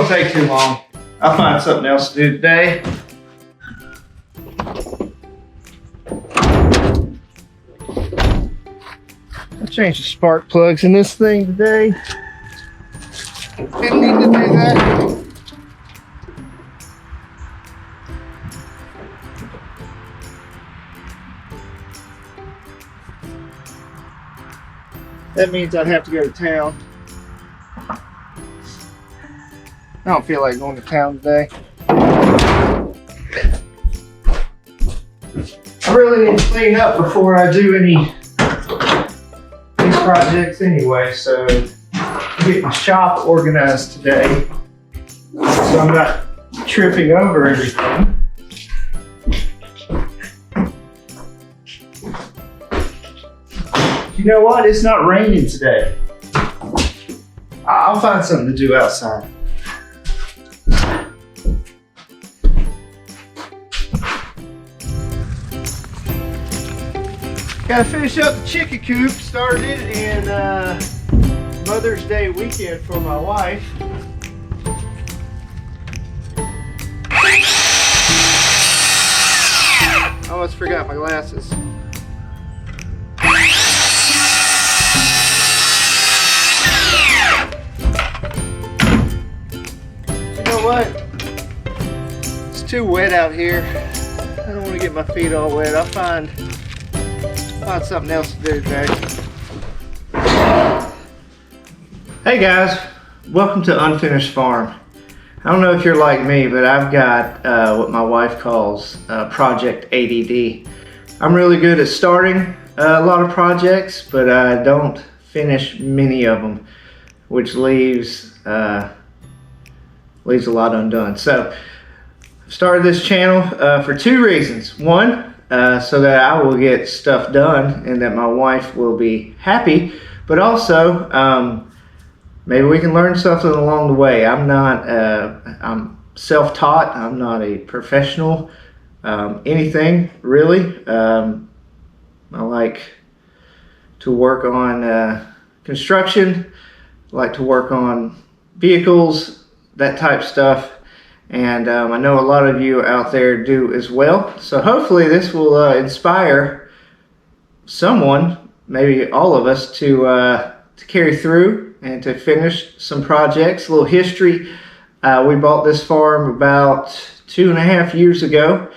gonna take too long. I'll find something else to do today. I changed the spark plugs in this thing today. Didn't need to do that. That means I'd have to go to town. I don't feel like going to town today. I really need to clean up before I do any these projects anyway, so I'll get my shop organized today so I'm not tripping over everything. You know what? It's not raining today. I'll find something to do outside. Gotta finish up the chicken coop. Started it in Mother's Day weekend for my wife. I almost forgot my glasses. What? It's too wet out here. I don't want to get my feet all wet. I'll find something else to do today. Hey guys, welcome to Unfinished Farm. I don't know if you're like me, but I've got what my wife calls Project ADD. I'm really good at starting a lot of projects, but I don't finish many of them, which leaves a lot undone. So I've started this channel for two reasons. One, so that I will get stuff done and that my wife will be happy, but also maybe we can learn something along the way. I'm self-taught. I'm not a professional anything really. I like to work on construction, I like to work on vehicles, that type stuff, and I know a lot of you out there do as well. So hopefully this will inspire someone, maybe all of us, to carry through and to finish some projects. A little history: we bought this farm about 2.5 years ago,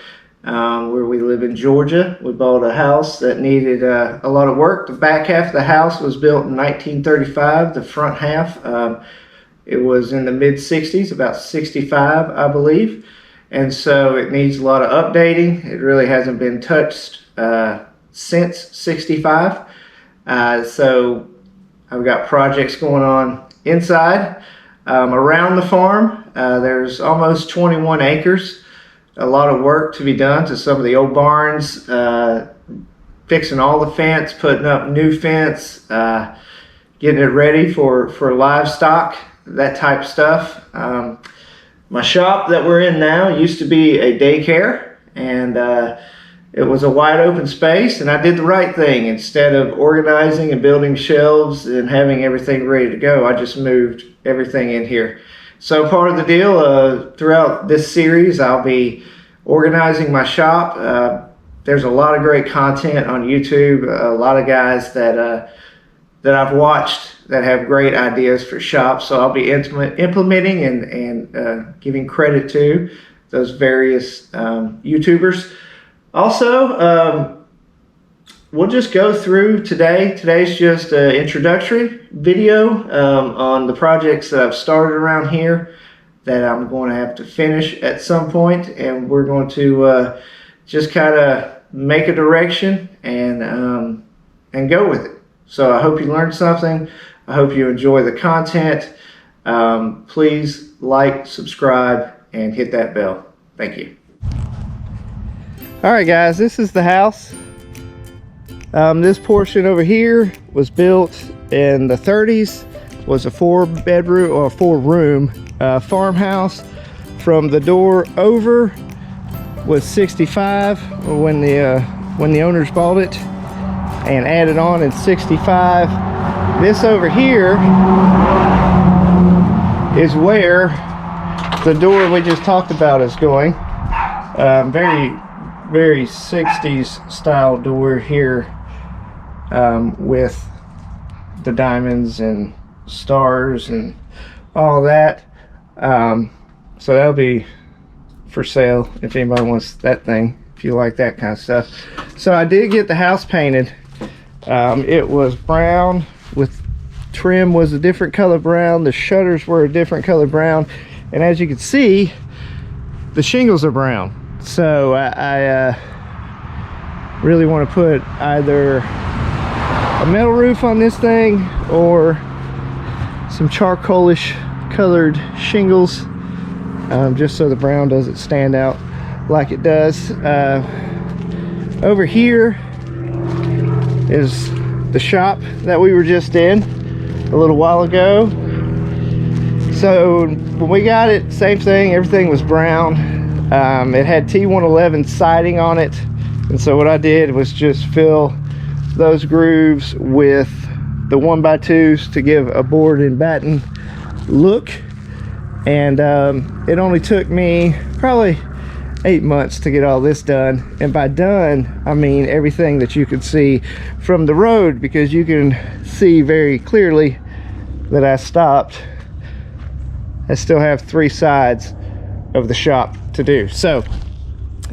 where we live in Georgia. We bought a house that needed a lot of work. The back half of the house was built in 1935. The front half, it was in the mid-60s, about 65, I believe. And so it needs a lot of updating. It really hasn't been touched since 65. So I've got projects going on inside. Around the farm, there's almost 21 acres. A lot of work to be done to some of the old barns, fixing all the fence, putting up new fence, getting it ready for livestock, that type of stuff. My shop that we're in now used to be a daycare, and it was a wide open space, and I did the right thing. Instead of organizing and building shelves and having everything ready to go, I just moved everything in here. So part of the deal, throughout this series, I'll be organizing my shop. There's a lot of great content on YouTube, a lot of guys that I've watched that have great ideas for shops, so I'll be implementing and giving credit to those various YouTubers. Also, we'll just go through today. Today's just an introductory video on the projects that I've started around here that I'm going to have to finish at some point, and we're going to just kind of make a direction and go with it. So I hope you learned something. I hope you enjoy the content. Please like, subscribe, and hit that bell. Thank you. All right, guys, this is the house. This portion over here was built in the 30s. Was a 4-bedroom or 4-room farmhouse. From the door over was 65 when the owners bought it, and added on in 65. This over here is where the door we just talked about is going. Very 60s style door here, with the diamonds and stars and all that. So that'll be for sale if anybody wants that thing, if you like that kind of stuff. So I did get the house painted. It was brown, with trim was a different color brown, the shutters were a different color brown, and as you can see, the shingles are brown. So I really want to put either a metal roof on this thing or some charcoalish colored shingles, just so the brown doesn't stand out like it does. Over here is the shop that we were just in a little while ago. So when we got it, same thing, everything was brown. It had T111 siding on it, and so what I did was just fill those grooves with the 1x2s to give a board and batten look. And it only took me probably 8 months to get all this done, and by done I mean everything that you could see from the road, because you can see very clearly that I stopped. I still have 3 sides of the shop to do. So,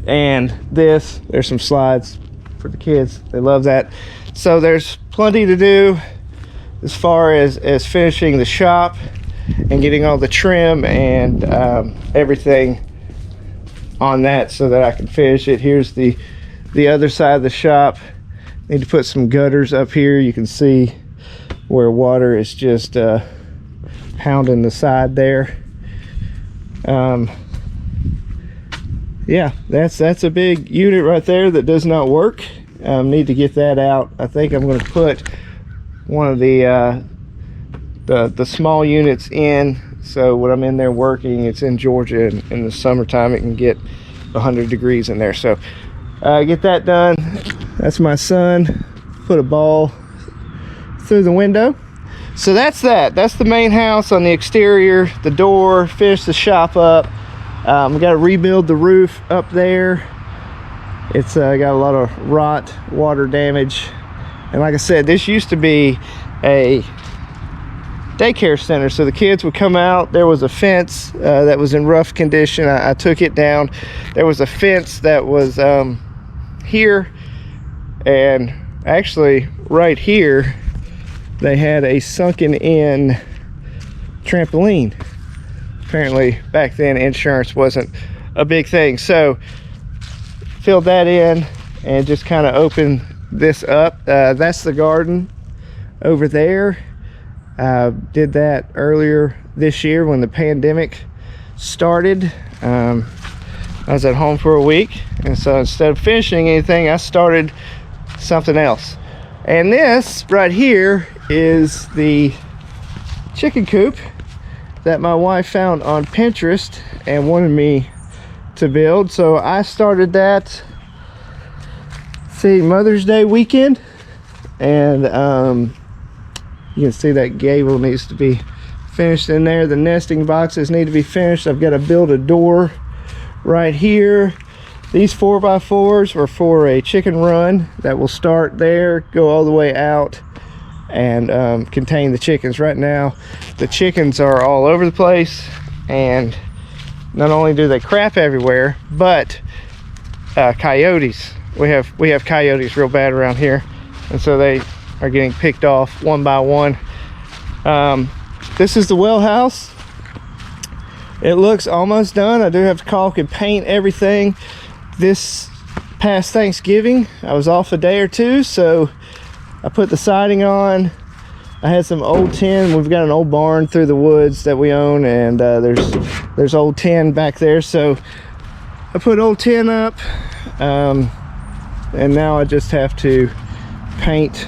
and there's some slides for the kids, they love that. So there's plenty to do as far as finishing the shop and getting all the trim and everything on that so that I can finish it. Here's the other side of the shop. Need to put some gutters up here. You can see where water is just pounding the side there. Yeah, that's a big unit right there that does not work. Need to get that out. I think I'm going to put one of the small units in, so when I'm in there working, it's in Georgia, and in the summertime it can get 100 degrees in there. So get that done. That's my son put a ball through the window. So that's the main house on the exterior, the door, finish the shop up. We got to rebuild the roof up there. It's got a lot of rot, water damage, and like I said, this used to be a daycare center, so the kids would come out. There was a fence that was in rough condition. I took it down. There was a fence that was here, and actually right here they had a sunken in trampoline. Apparently back then insurance wasn't a big thing, so filled that in and just kind of opened this up. That's the garden over there. Did that earlier this year when the pandemic started. I was at home for a week, and so instead of finishing anything, I started something else. And this right here is the chicken coop that my wife found on Pinterest and wanted me to build. So I started that, see, Mother's Day weekend, and you can see that gable needs to be finished in there. The nesting boxes need to be finished. I've got to build a door right here. These 4x4s were for a chicken run that will start there, go all the way out, and contain the chickens. Right now the chickens are all over the place, and not only do they crap everywhere, but coyotes. We have coyotes real bad around here, and so they are getting picked off one by one. This is the well house. It looks almost done. I do have to caulk and paint everything. This past Thanksgiving I was off a day or two, so I put the siding on. I had some old tin. We've got an old barn through the woods that we own, and there's old tin back there, so I put old tin up, and now I just have to paint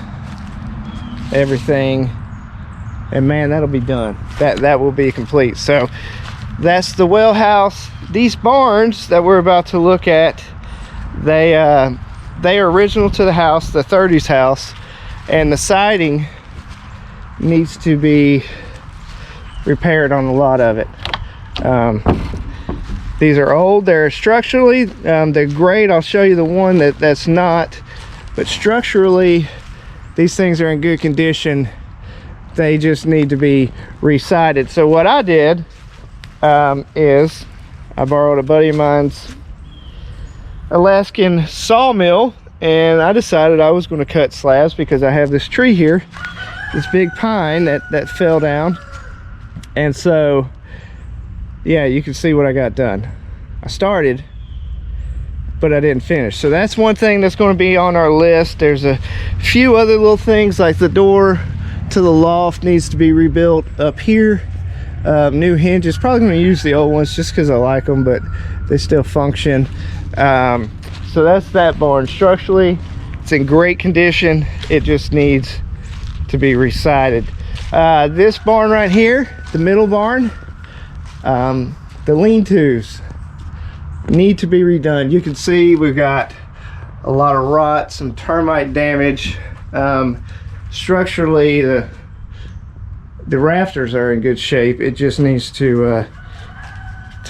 everything, and man, that'll be done. That will be complete. So that's the well house. These barns that we're about to look at, they are original to the house, the 30s house, and the siding needs to be repaired on a lot of it. These are old. They're structurally, they're great. I'll show you the one that's not, but structurally, these things are in good condition. They just need to be re-sided. So what I did is I borrowed a buddy of mine's Alaskan sawmill, and I decided I was going to cut slabs because I have this tree here, this big pine that fell down. And so, yeah, you can see what I got done. I started, but I didn't finish. So that's one thing that's going to be on our list. There's a few other little things, like the door to the loft needs to be rebuilt up here. New hinges. Probably going to use the old ones just because I like them, but they still function. So that's that barn. Structurally, it's in great condition. It just needs to be re-sided. This barn right here, the middle barn, the lean-tos need to be redone. You can see we've got a lot of rot, some termite damage. Structurally, the rafters are in good shape. It just needs to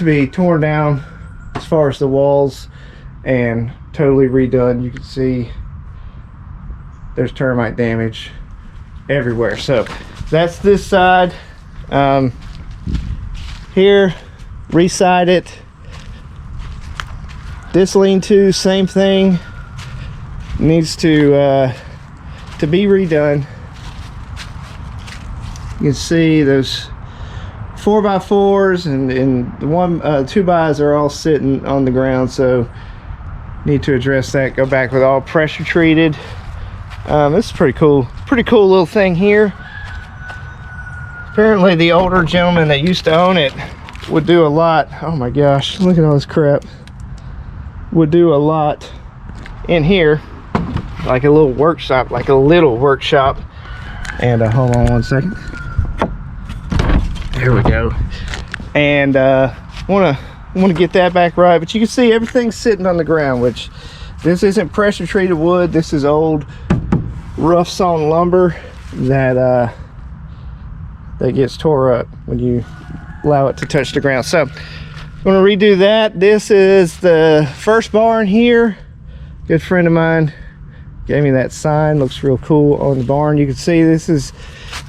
be torn down as far as the walls and totally redone. You can see there's termite damage everywhere. So that's this side. Here, re-side it. This lean-to, same thing, needs to be redone. You can see those 4x4s and the 2xs are all sitting on the ground, so need to address that. Go back with all pressure treated. This is pretty cool little thing here. Apparently the older gentleman that used to own it would do a lot. Oh my gosh, look at all this crap. Would do a lot in here, like a little workshop, and hold on one second. There we go. And want to get that back right, but you can see everything's sitting on the ground, which this isn't pressure treated wood. This is old rough sawn lumber that gets tore up when you allow it to touch the ground. So I'm going to redo that. This is the first barn here. Good friend of mine gave me that sign. Looks real cool on the barn. You can see this is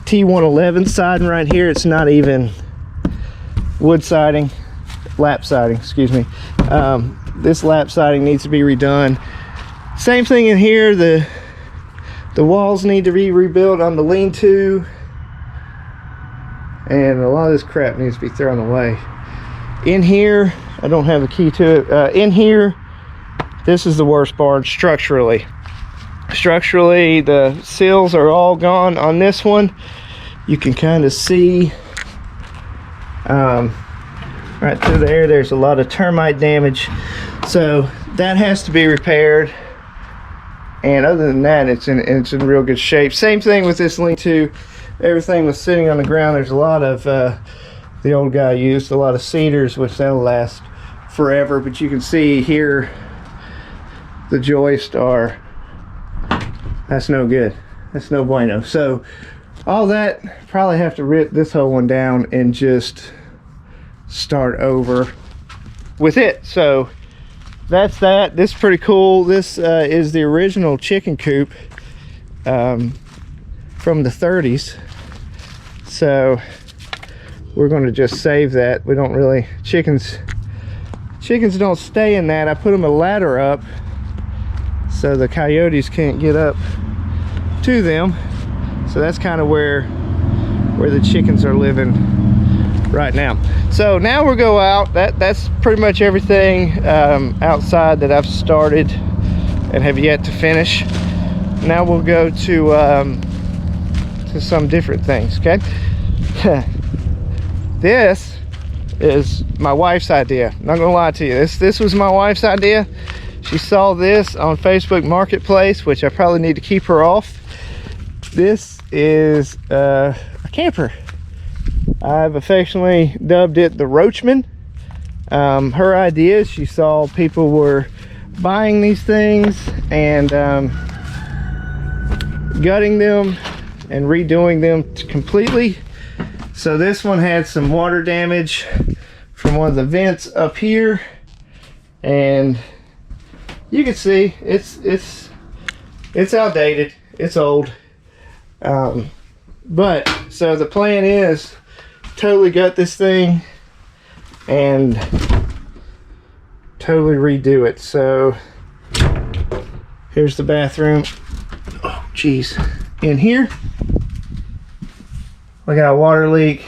T111 siding right here. It's not even wood siding, lap siding, excuse me. This lap siding needs to be redone. Same thing in here. The walls need to be rebuilt on the lean-to, and a lot of this crap needs to be thrown away. In here, I don't have a key to it. In here, this is the worst barn structurally. Structurally, the sills are all gone on this one. You can kind of see right through there, there's a lot of termite damage. So that has to be repaired. And other than that, it's in real good shape. Same thing with this lean-to. Everything was sitting on the ground. There's a lot of the old guy used a lot of cedars, which that'll last forever. But you can see here the joists are, that's no good. That's no bueno. So all that, probably have to rip this whole one down and just start over with it. So that's that. This is pretty cool. This is the original chicken coop from the 30s. So we're going to just save that. We don't really, chickens don't stay in that. I put them a ladder up so the coyotes can't get up to them. So that's kind of where the chickens are living right now. So now we'll go out. That's pretty much everything outside that I've started and have yet to finish. Now we'll go to some different things. Okay. This is my wife's idea. Not gonna lie to you, this was my wife's idea. She saw this on Facebook Marketplace, which I probably need to keep her off. This is a camper. I've affectionately dubbed it the Roachman. Her idea, she saw people were buying these things and gutting them and redoing them completely. So this one had some water damage from one of the vents up here, and you can see it's outdated, it's old. But so the plan is totally gut this thing and totally redo it. So here's the bathroom. Oh geez, in here we got a water leak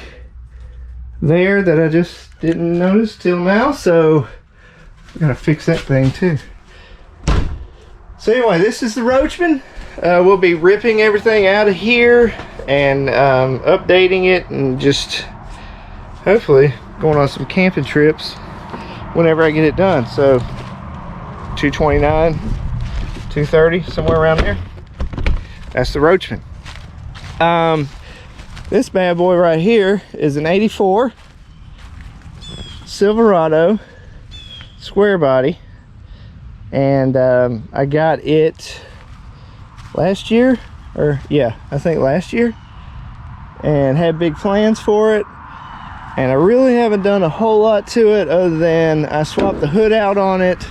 there that I just didn't notice till now, so we gotta fix that thing too. So anyway, this is the Roachman. We'll be ripping everything out of here and updating it, and just hopefully going on some camping trips whenever I get it done. So 229, 230, somewhere around there. That's the Roachman. This bad boy right here is an 84 Silverado square body, and I got it last year, or yeah, I think last year, and had big plans for it, and I really haven't done a whole lot to it other than I swapped the hood out on it,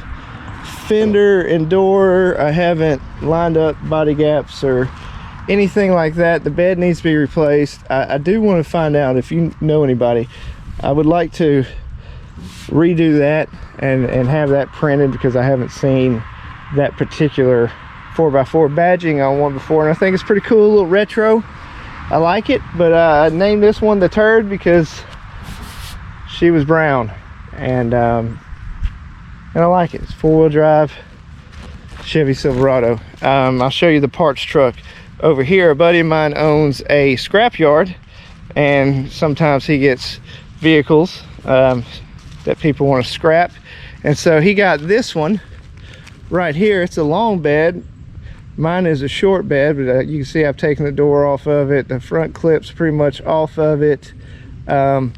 fender and door. I haven't lined up body gaps or anything like that. The bed needs to be replaced. I do want to find out if you know anybody. I would like to redo that and have that printed, because I haven't seen that particular 4x4 badging on one before, and I think it's pretty cool, a little retro. I like it, but I named this one the Turd because she was brown, and I like it. It's 4-wheel drive Chevy Silverado. I'll show you the parts truck over here. A buddy of mine owns a scrap yard, and sometimes he gets vehicles that people want to scrap, and so he got this one right here. It's a long bed. Mine is a short bed, but you can see I've taken the door off of it. The front clip's pretty much off of it. Don't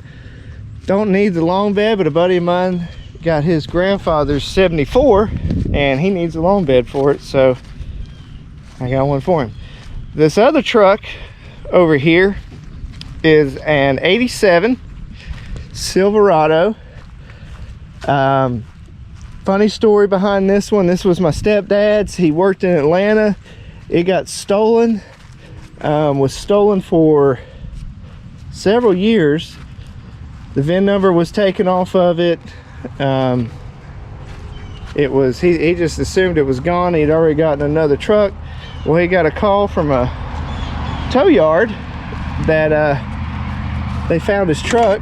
need the long bed, but a buddy of mine got his grandfather's 74, and he needs a long bed for it, so I got one for him. This other truck over here is an 87 Silverado. Funny story behind this one. This was my stepdad's. He worked in Atlanta. It got stolen. Was stolen for several years. The VIN number was taken off of it. It was, he just assumed it was gone. He'd already gotten another truck. Well, he got a call from a tow yard that they found his truck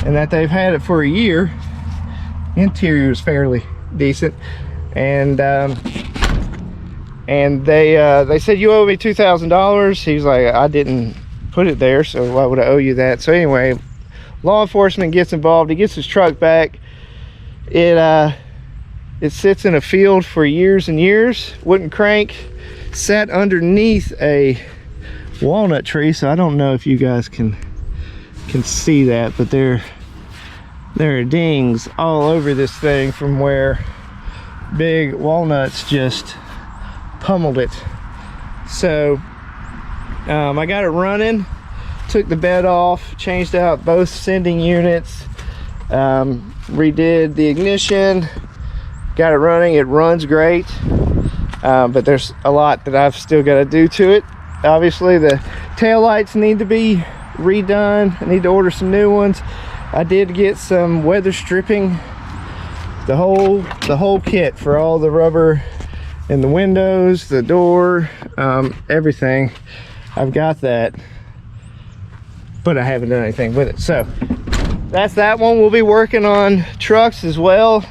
and that they've had it for a year. Interior is fairly decent, and they said, you owe me $2,000. He's like, I didn't put it there, so why would I owe you that? So anyway, law enforcement gets involved. He gets his truck back. It sits in a field for years and years, wouldn't crank, sat underneath a walnut tree. So I don't know if you guys can see that, but there are dings all over this thing from where big walnuts just pummeled it. So I got it running, took the bed off, changed out both sending units, redid the ignition, got it running. It runs great, but there's a lot that I've still got to do to it. Obviously the tail lights need to be redone. I need to order some new ones. I did get some weather stripping, the whole kit for all the rubber in the windows, the door, everything. I've got that, but I haven't done anything with it. So that's that one. We'll be working on trucks as well.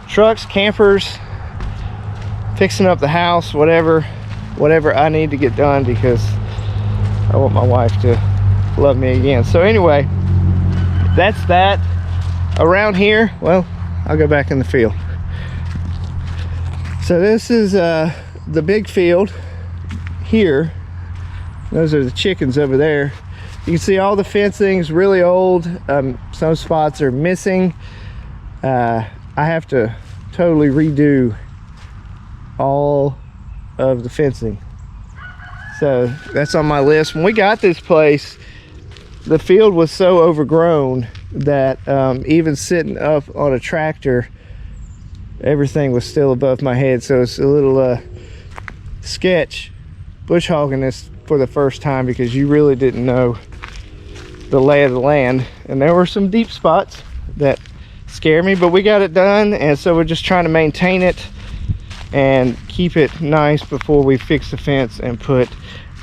Trucks, campers, fixing up the house, whatever I need to get done, because I want my wife to love me again. So anyway, that's that. Around here, well, I'll go back in the field. So this is the big field here. Those are the chickens over there. You can see all the fencing's really old. Some spots are missing. I have to totally redo all of the fencing. So that's on my list. When we got this place, the field was so overgrown that even sitting up on a tractor, everything was still above my head. So it's a little sketch bush hogging this for the first time, because you really didn't know the lay of the land, and there were some deep spots that scare me, but we got it done. And so we're just trying to maintain it and keep it nice before we fix the fence and put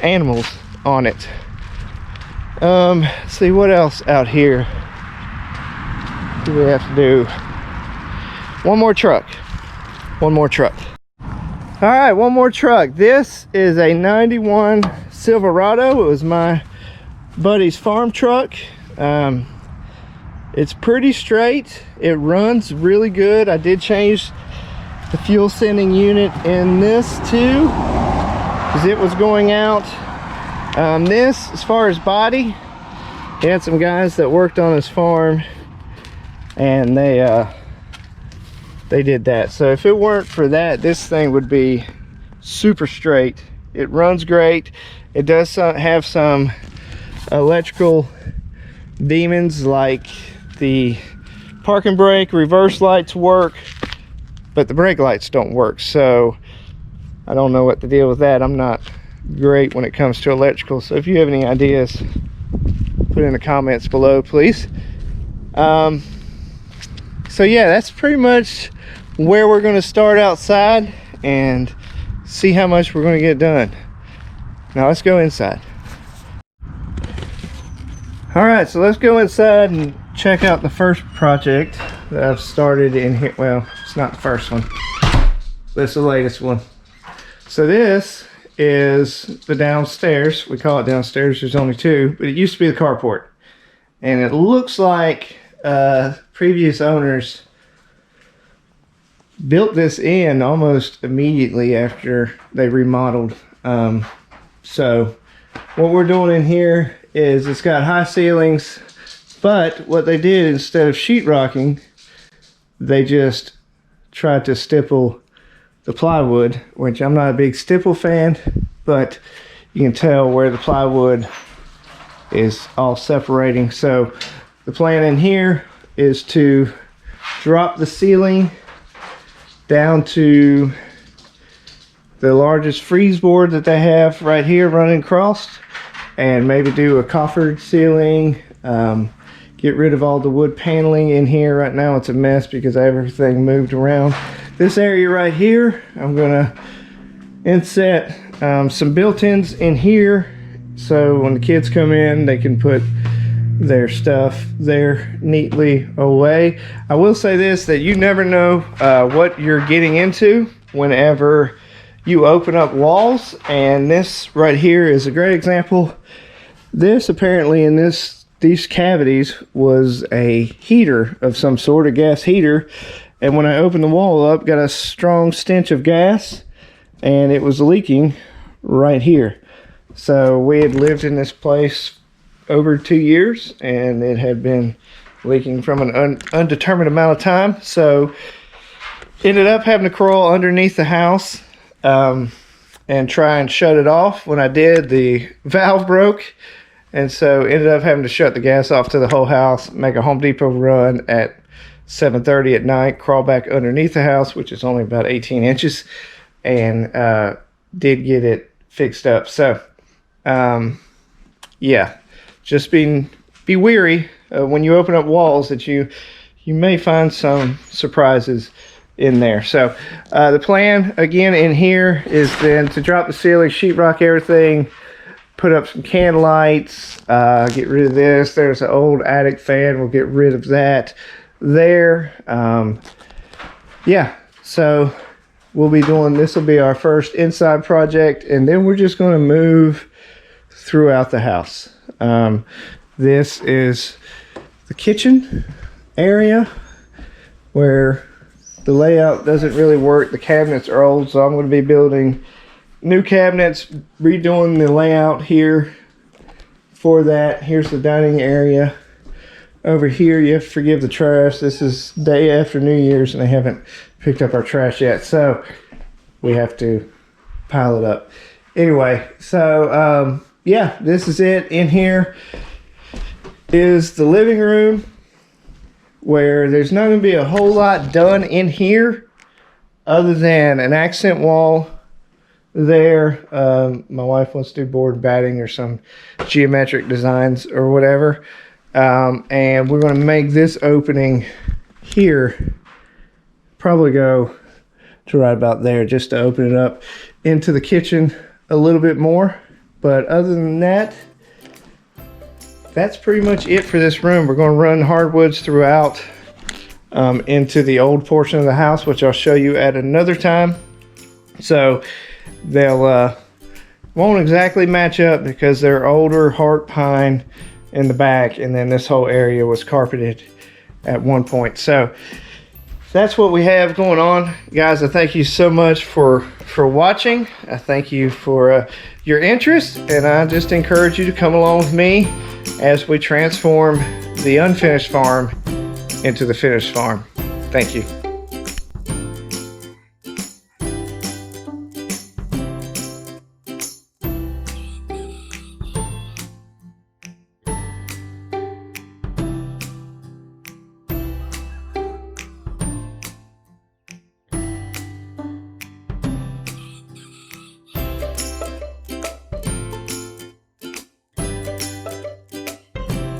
animals on it. See what else out here do we have to do. One more truck. All right, one more truck. This is a 91 Silverado. It was my buddy's farm truck. It's pretty straight. It runs really good. I did change the fuel sending unit in this too, because it was going out. This, as far as body, he had some guys that worked on his farm, and they did that. So if it weren't for that, this thing would be super straight. It runs great. It does have some electrical demons, like the parking brake reverse lights work, but the brake lights don't work. So I don't know what to deal with that. I'm not great when it comes to electrical, so if you have any ideas, put in the comments below, please. So yeah, that's pretty much where we're going to start outside and see how much we're going to get done. Now let's go inside. All right, so let's go inside and check out the first project that I've started in here. Well, it's not the first one, but it's the latest one. So this is the downstairs. We call it downstairs. There's only two, but it used to be the carport. And it looks like previous owners built this in almost immediately after they remodeled. So what we're doing in here is, it's got high ceilings, but what they did, instead of sheetrocking, they just tried to stipple the plywood, which I'm not a big stipple fan, but you can tell where the plywood is all separating. So the plan in here is to drop the ceiling down to the largest freeze board that they have right here running across, and maybe do a coffered ceiling, get rid of all the wood paneling in here. Right now it's a mess because everything moved around. This area right here, I'm gonna inset some built-ins in here, so when the kids come in, they can put their stuff there neatly away. I will say this, that you never know what you're getting into whenever you open up walls, and this right here is a great example. This, apparently in these cavities, was a heater of some sort, a gas heater, and when I opened the wall up, got a strong stench of gas, and it was leaking right here. So we had lived in this place over 2 years, and it had been leaking from an undetermined amount of time. So ended up having to crawl underneath the house and try and shut it off. When I did, the valve broke, and so ended up having to shut the gas off to the whole house, make a Home Depot run at 7:30 at night, crawl back underneath the house, which is only about 18 inches, and did get it fixed up. So yeah, just be wary when you open up walls, that you may find some surprises in there. So the plan again in here is then to drop the ceiling, sheetrock everything, put up some can lights, get rid of this. There's an old attic fan, we'll get rid of that there. Yeah, so we'll be doing, this will be our first inside project, and then we're just going to move throughout the house. This is the kitchen area, where the layout doesn't really work. The cabinets are old, so I'm going to be building new cabinets, redoing the layout here for that. Here's the dining area. Over here, you have to forgive the trash. This is day after New Year's, and they haven't picked up our trash yet, so we have to pile it up. Anyway, so yeah, this is it. In here is the living room. where there's not going to be a whole lot done in here other than an accent wall there. My wife wants to do board batting or some geometric designs or whatever. And we're going to make this opening here probably go to right about there, just to open it up into the kitchen a little bit more. But other than that, that's pretty much it for this room. We're going to run hardwoods throughout into the old portion of the house, which I'll show you at another time. So they'll won't exactly match up because they're older heart pine in the back, and then this whole area was carpeted at one point. So that's what we have going on, guys. I thank you so much for watching. I thank you for your interest, and I just encourage you to come along with me as we transform the unfinished farm into the finished farm. Thank you.